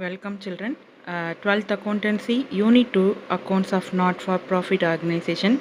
Welcome children. 12th Accountancy Unit 2 Accounts of Not-for-Profit Organization.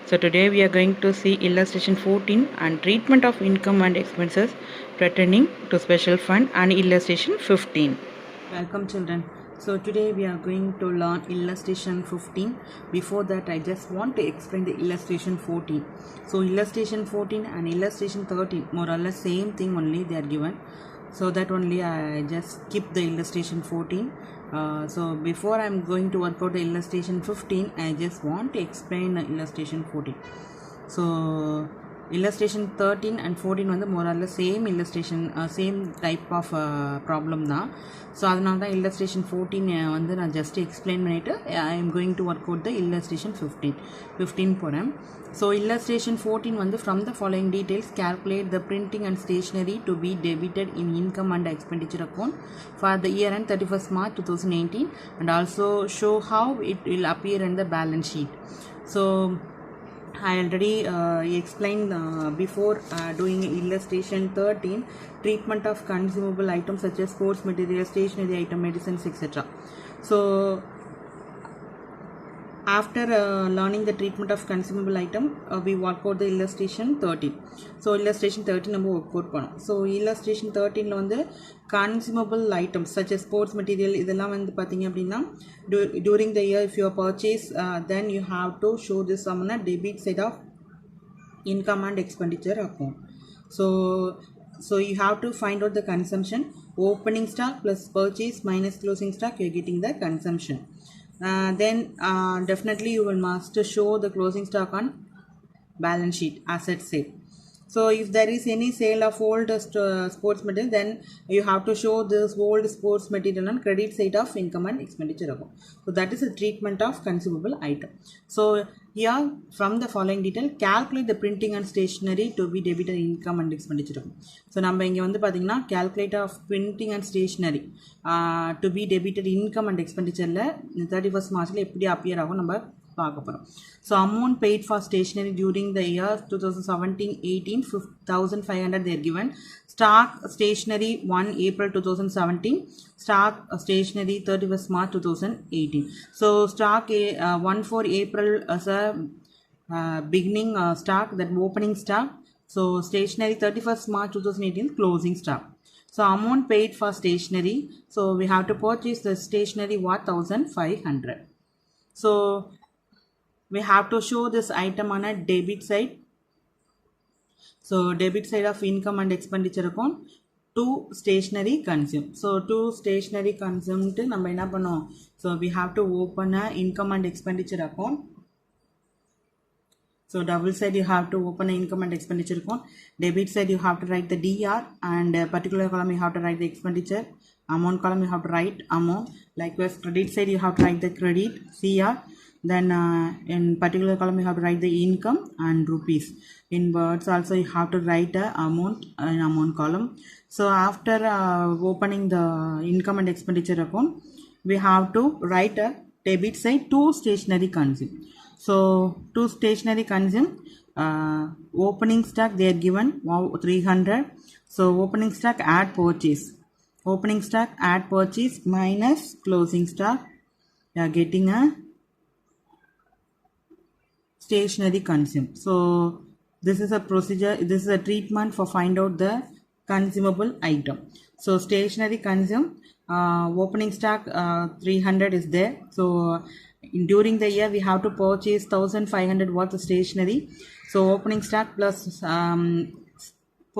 So today we are going to see illustration 14 and treatment of income and expenses pertaining to special fund and illustration 15. Welcome children. So today we are going to learn illustration 15. Before that I just want to explain the illustration 14. So illustration 14 and illustration 13 more or less same thing, only they are given. So that only I just skip the illustration 14. So before I am going to work out the illustration 15, I just want to explain the illustration 14. So illustration 13 and 14 வந்து more or less same illustration, same type of problem தான். So அதனால தான் illustration 14 வந்து நான் just explain பண்ணிவிட்டு I am going to work out the illustration 15 போகிறேன். So illustration 14 வந்து from the following details calculate the printing and stationery to be debited in income and expenditure account for the year end 31st March 2018 and also show how it will appear in the balance sheet. So I already explained before doing illustration 13 treatment of consumable items such as sports material, stationery item, medicines, etc. So after learning the treatment of consumable item, we work out the illustration 13. So illustration 13 நம்ம work out பண்ணோம். So illustration 13ல வந்து consumable items such as sports material இதெல்லாம் வந்து பார்த்தீங்க அப்படின்னா during the year if you purchase then you have to show this on a debit side of income and expenditure account. So you have to find out the consumption. Opening stock plus purchase minus closing stock, you are getting the consumption. Then definitely you will must show the closing stock on balance sheet, asset sale. So if there is any sale of old sports material, then you have to show this old sports material on credit side of income and expenditure account. So that is the treatment of consumable item. So here from the following detail calculate the printing and stationery to be debited income and expenditure account. So நம்ம இங்கே வந்து பார்த்தீங்கன்னா calculate of printing and stationery to be debited income and expenditure-ல 31st March-ல எப்படி appear ஆகும் நம்ம பார்க்க போகிறோம். So amount paid for stationery during the year 2017-18 5500 there given. Stock stationery 1 April 2017, stock stationery 31st March 2018. So stock 1 April as a beginning stock, that opening stock. So stationery 31st March 2018 closing stock. So amount paid for stationery, so we have to purchase the stationery what 1500. So we have to show this item on a debit side. So debit side of income and expenditure account to stationery consume. So to stationery consumed நம்ம என்ன பண்ணோம், so we have to open a income and expenditure account. So double side you have to open an income and expenditure account. Debit side you have to write the DR, and particular column you have to write the expenditure. Amount column you have to write amount. Likewise credit side you have to write the credit CR. Then in particular column you have to write the income and rupees. In words also you have to write the amount in amount column. So after opening the income and expenditure account, we have to write a debit side to stationery consume. So to stationery consume, opening stock they are given 300. So opening stock add purchase. Opening stock add purchase minus closing stock, you are getting a stationery consume. So this is a procedure, this is a treatment for find out the consumable item. So stationery consume, opening stock 300 is there. So during the year we have to purchase 1500 worth of stationery. So opening stock plus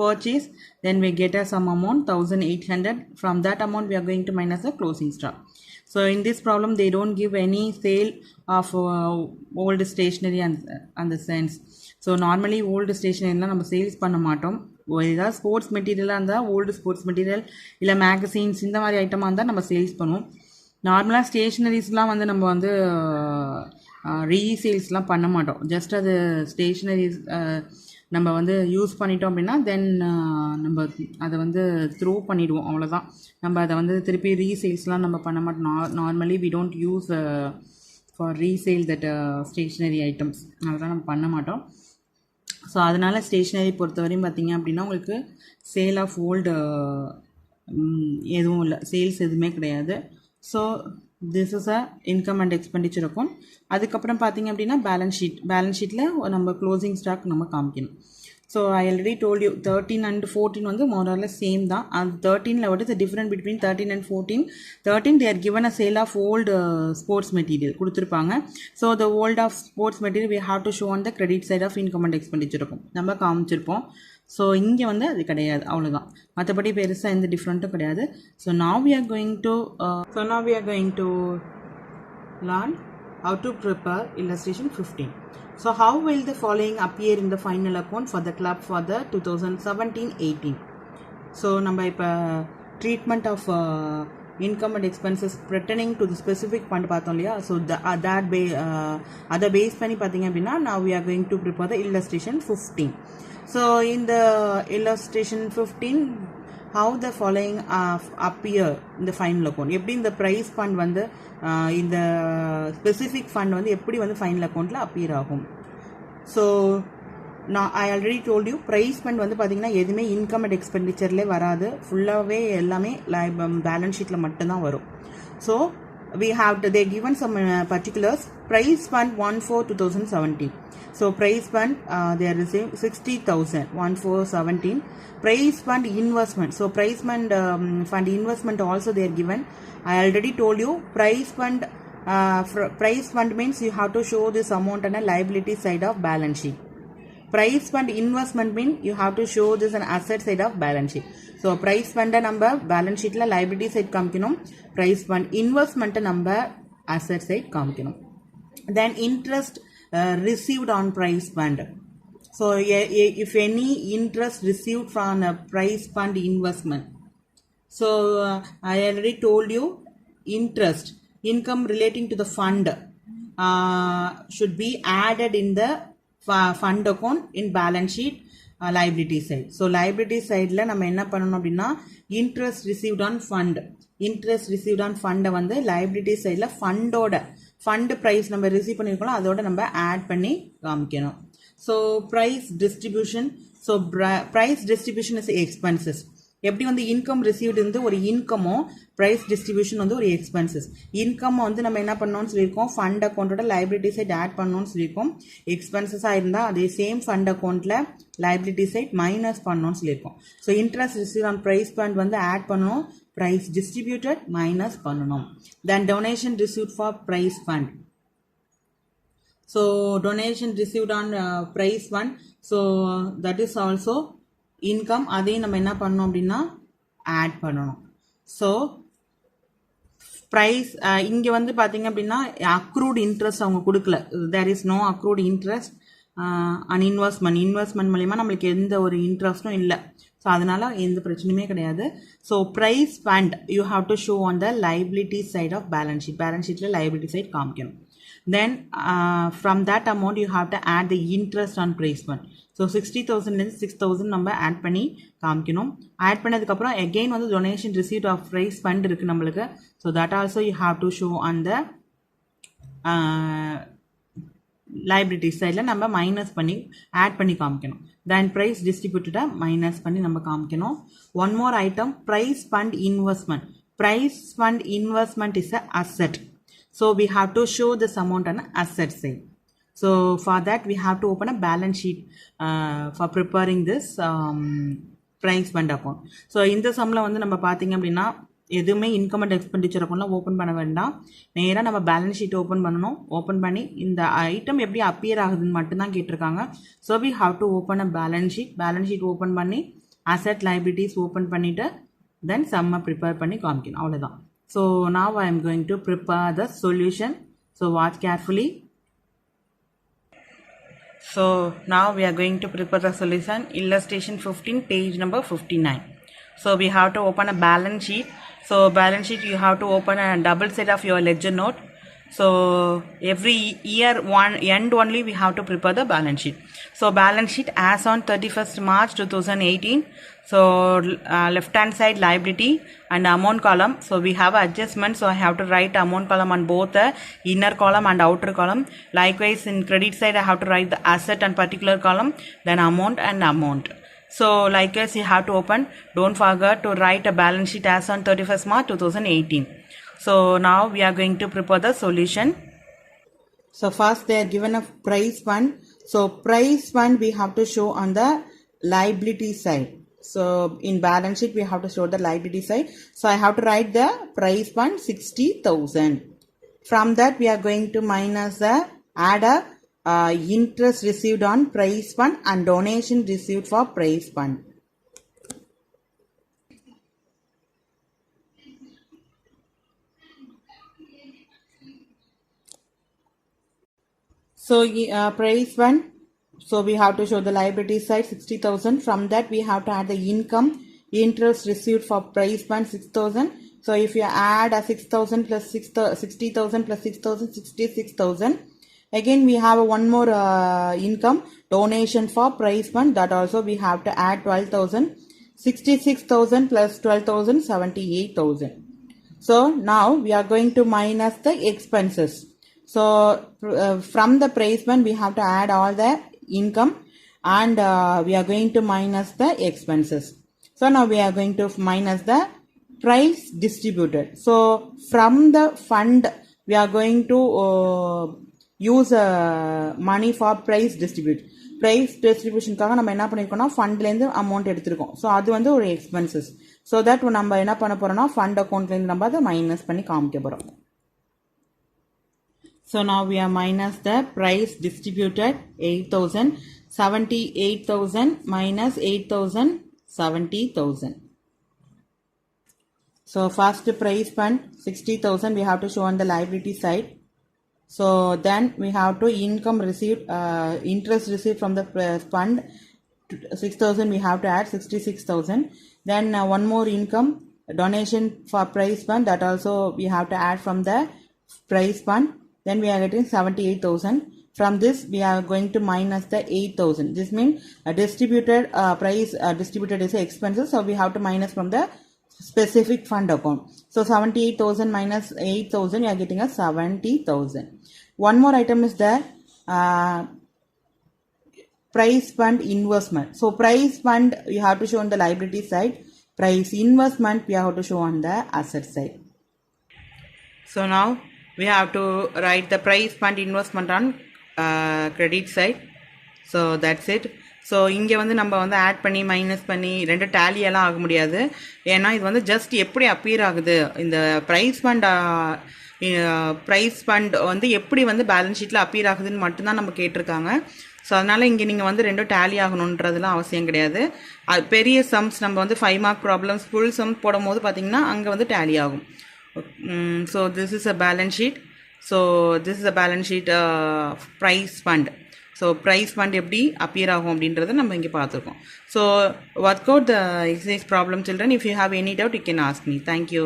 purchase, then we get some amount 1800. From that amount we are going to minus the closing stock. So in this problem they don't give any sale of old stationery and the sense. So normally old stationery நம்ம sales பண்ண மாட்டோம். ஏதாவது sports மெட்டீரியலாக இருந்தால் old sports material இல்லை magazines இந்த மாதிரி ஐட்டமாக இருந்தால் நம்ம சேல்ஸ் பண்ணுவோம். நார்மலாக ஸ்டேஷ்னரிஸ்லாம் வந்து நம்ம வந்து ரீசேல்ஸ்லாம் பண்ண மாட்டோம். ஜஸ்ட் அது ஸ்டேஷ்னரிஸ் நம்ம வந்து யூஸ் பண்ணிட்டோம் அப்படின்னா தென் நம்ம அதை வந்து த்ரோ பண்ணிவிடுவோம், அவ்வளோதான். நம்ம அதை வந்து திருப்பி ரீசேல்ஸ்லாம் நம்ம பண்ண மாட்டோம். Normally we don't use for resale that stationery items, அதெல்லாம் நம்ம பண்ண மாட்டோம். ஸோ அதனால் ஸ்டேஷ்னரி பொறுத்தவரையும் பார்த்திங்க அப்படின்னா உங்களுக்கு சேல் ஆஃப் ஓல்டு எதுவும் இல்லை, சேல்ஸ் எதுவுமே கிடையாது. So this is a income and expenditure account. அதுக்கப்புறம் பார்த்தீங்க அப்படின்னா பேலன்ஸ் ஷீட்டில் நம்ம க்ளோசிங் ஸ்டாக் நம்ம காமிக்கணும். So I already told you 13 and 14 வந்து மோரலில் சேம் தான். அது 13ல் what is the difference between 13 and 14? 13 they are given a sale of old sports material கொடுத்துருப்பாங்க. So the old of sports material we have to show on the credit side of income and expenditure இருக்கும், நம்ம காமிச்சிருப்போம். So இங்கே வந்து அது கிடையாது, அவ்வளோதான். மற்றபடி பெருசாக எந்த டிஃப்ரெண்ட்டும் கிடையாது. So now we are going to learn how to prepare illustration 15. So how will the following appear in the final account for the club for the 2017-18? So நம்ம இப்போ treatment of income and expenses pertaining to the specific fund பார்த்தோம் இல்லையா. So அதை base பண்ணி பார்த்தீங்க அப்படின்னா now we are going to prepare the illustration 15. So in the illustration 15 how the following appear in the final account, எப்படி இந்த price fund வந்து இந்த specific fund வந்து எப்படி வந்து final accountல appear ஆகும். ஸோ நான் I already told you prize fund வந்து பார்த்தீங்கன்னா எதுவுமே இன்கம் அண்ட் எக்ஸ்பெண்டிச்சர்லேயே வராது, ஃபுல்லாகவே எல்லாமே பேலன்ஸ் ஷீட்டில் மட்டும்தான் வரும். So we have to, they given some particulars. Price fund 1/4/2017. So price fund they are receiving 60,000 1/4/17. Price fund investment, so price fund fund investment also they are given. I already told you price fund means you have to show this amount on a liability side of balance sheet. Price fund investment mean you have to show this an asset side of balance sheet. So price fund number balance sheet la liability side காமிக்கணும், price fund investment number asset side காமிக்கணும். Then interest received on price fund. So if any interest received from a price fund investment, so I already told you interest income relating to the fund should be added in the fund account in balance sheet liability side. So liability sideல நம்ம என்ன பண்ணணும் அப்படின்னா interest received on fund வந்து liability sideல fund price நம்ம receive பண்ணிருக்கோம் அதோட நம்ம add பண்ணி காமிக்கணும். So price distribution, so price distribution is expenses. எப்படி வந்து இன்கம் ரிசீவ்டு வந்து ஒரு இன்கமோ ப்ரைஸ் டிஸ்ட்ரிபியூஷன் வந்து ஒரு எக்ஸ்பென்சஸ். இன்கம் வந்து நம்ம என்ன பண்ணோம்னு சொல்லியிருக்கோம், ஃபண்ட் அக்கௌண்ட்டோட லைபிலிட்டி சைட் ஆட் பண்ணணும்னு சொல்லியிருக்கோம். எக்ஸ்பென்சஸாக இருந்தால் அதே சேம் ஃபண்ட் அக்கௌண்ட்டில் லைபிலிட்டி சைட் மைனஸ் பண்ணணும்னு சொல்லியிருக்கோம். So interest receive on prize fund வந்து ஆட் பண்ணணும், ப்ரைஸ் டிஸ்ட்ரிபியூட்டட் மைனஸ் பண்ணணும். Then donation received for prize fund. So donation received on price fund, so that is also income. அதையும் நம்ம என்ன பண்ணணும் அப்படின்னா ஆட் பண்ணணும். ஸோ ப்ரைஸ் இங்கே வந்து பார்த்தீங்க அப்படின்னா அக்ரூட் இன்ட்ரெஸ்ட் அவங்க கொடுக்கல, there is no accrued interest and investment மூலிமா நம்மளுக்கு எந்த ஒரு இன்ட்ரெஸ்ட்டும் இல்லை. ஸோ அதனால் எந்த பிரச்சனையுமே கிடையாது. So prize fund you have to show on the liability side of balance ஷீட்டில் லைபிலிட்டி சைட் காமிக்கணும். Then from that amount you have to add the interest on price fund. So 60,000 6,000 நம்ம ஆட் பண்ணி காமிக்கணும். Add பண்ணதுக்கப்புறம் again வந்து donation received of price fund இருக்குது நம்மளுக்கு. So that also you have to show on the liability sideல நம்ம minus பண்ணி add பண்ணி காமிக்கணும். Then price distributed மைனஸ் பண்ணி நம்ம காமிக்கணும். One more item, price fund investment. Price fund investment is a asset. So we have to show this amount on asset side. So for that we have to open a balance sheet for preparing this price fund account. So இந்த சம்மில் வந்து நம்ம பார்த்தீங்க அப்படின்னா எதுவுமே income and expenditure அக்கௌண்ட்லாம் open பண்ண வேண்டாம், நேராக நம்ம பேலன்ஸ் ஷீட் ஓப்பன் பண்ணணும். ஓப்பன் பண்ணி இந்த ஐட்டம் எப்படி அப்பியர் ஆகுதுன்னு மட்டும்தான் கேட்டிருக்காங்க. So we have to open a balance sheet open பண்ணி அசெட் லைபிலிட்டிஸ் ஓப்பன் பண்ணிவிட்டு தென் சம்மை ப்ரிப்பேர் பண்ணி காமிக்கணும், அவ்வளோதான். So now I am going to prepare the solution. So watch carefully. So now we are going to prepare the solution. Illustration 15, page number 59. So we have to open a balance sheet. So balance sheet you have to open a double set of your ledger note. So every year end only we have to prepare the balance sheet. So balance sheet as on 31st March 2018. So left hand side liability and amount column. So we have adjustment, so I have to write amount column on both the inner column and outer column. Likewise in credit side I have to write the asset and particular column, then amount. So likewise you have to open, don't forget to write a balance sheet as on 31st March 2018. So now we are going to prepare the solution. So first they are given a price fund. So price fund we have to show on the liability side. So in balance sheet we have to show the liability side. So I have to write the price fund 60,000. From that we are going to minus the add a interest received on price fund and donation received for price fund. So price fund. So we have to show the liability side 60,000. From that we have to add the income, interest received for price fund 6,000. So if you add a 6,000 plus 60,000 plus 6,000, 66,000. Again we have one more income, donation for price fund, that also we have to add 12,000. 66,000 plus 12,000, 78,000. So now we are going to minus the expenses. So from the price fund we have to add all the income and we are going to minus the expenses. So now we are going to minus the price distributed. So from the fund we are going to use money for price distribute. Price distributionக்காக நம்ம என்ன பண்ணிருக்கோம்னா ஃபண்ட்லேருந்து amount எடுத்திருக்கோம். So அது வந்து ஒரு expenses. So that நம்ம என்ன பண்ண போறோம்னா ஃபண்ட் அக்கௌண்ட்லேருந்து நம்ம அதை மைனஸ் பண்ணி காமிக்க போறோம். So now we are minus the price distributed 8,000, 78,000 minus 8,000, 70,000. So first price fund 60,000 we have to show on the liability side. So then we have to income received, interest received from the fund 6,000 we have to add 66,000. Then one more income, donation for price fund, that also we have to add from the price fund. Then we are getting 78,000. From this we are going to minus the 8,000. This means distributed price distributed is expenses. So we have to minus from the specific fund account. So 78,000 minus 8,000 you are getting a 70,000. One more item is there, price fund investment. So price fund you have to show on the liability side. Price investment we have to show on the asset side. So now we have to write the price fund investment on credit side. So that's it. So இங்கே வந்து நம்ம வந்து add பண்ணி minus பண்ணி ரெண்டு டேலியெல்லாம் ஆக முடியாது. ஏன்னா இது வந்து ஜஸ்ட் எப்படி அப்பியர் ஆகுது, இந்த ப்ரைஸ் ஃபண்ட் வந்து எப்படி வந்து பேலன்ஸ் ஷீட்டில் அப்பியர் ஆகுதுன்னு மட்டும்தான் நம்ம கேட்டிருக்காங்க. ஸோ அதனால் இங்கே நீங்கள் வந்து ரெண்டும் டேலி ஆகணுன்றதுலாம் அவசியம் கிடையாது. பெரிய சம்ஸ் நம்ம வந்து 5 மார்க் ப்ராப்ளம்ஸ் ஃபுல் சம் போடும் போது பார்த்திங்கன்னா அங்கே வந்து டேலி ஆகும். So this is a balance sheet. So this is a balance sheet prize fund. So prize fund எப்படி அப்பியர் ஆகும் அப்படின்றத நம்ம இங்கே பார்த்துருக்கோம். So work out the exercise problem children. If you have any doubt you can ask me. Thank you.